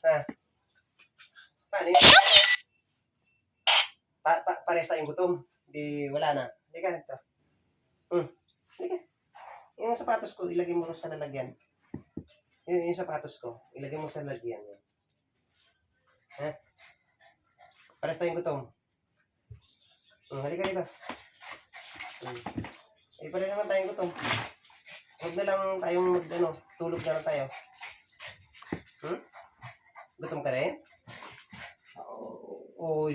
Ha? Paano yun? Pares tayong gutom. Di, wala na. Hindi ka, ito. Hindi ka. Yung sapatos ko, ilagay mo sa lalagyan. Yung sapatos ko, ilagay mo sa lalagyan. Ha? Pares tayong gutom. Halika dito. Pares naman tayong gutom. Huwag na lang tayong tulog na lang tayo. Gutom ka rin? Oo,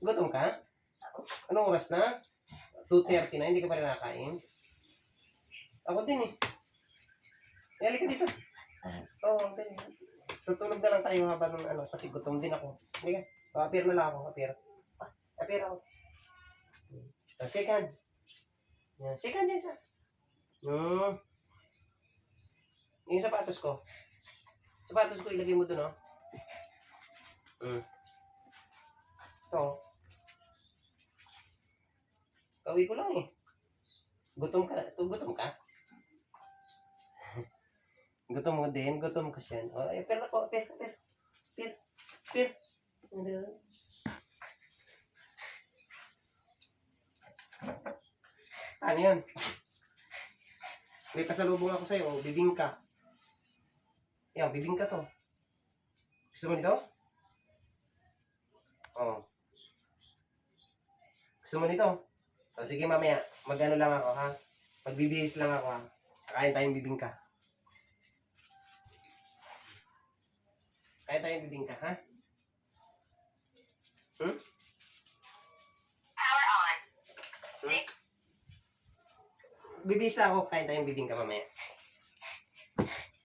gutom ka? Anong oras na? 2:30 na, hindi ka pa rin nakakain? Ako din eh. Halika dito. Oo, din. Tutulog na lang tayo habang kasi gutom din ako. Halika. Appear na lang ako, appear. Appear ako. Shake hand. Yan, shake hand yan siya. Yung sapatos ko. Sapatos ko, ilagay mo dun, oh. Ito. Kauwi ko lang eh. Gutom ka? Gutom ka? Gutom mo din? Gutom ka siya. O, appear ako, appear. Ano yun? May pasalubong ako sa'yo, bibingka. Yan, bibingka to. Gusto mo nito? Oo. Gusto mo nito? O, sige mamaya, mag-ano lang ako ha. Magbibihis lang ako ha. Kakain tayong bibingka. Kain tayong bibingka ha? Power on. Bibihis lang ako, kain tayong bibingka mamaya.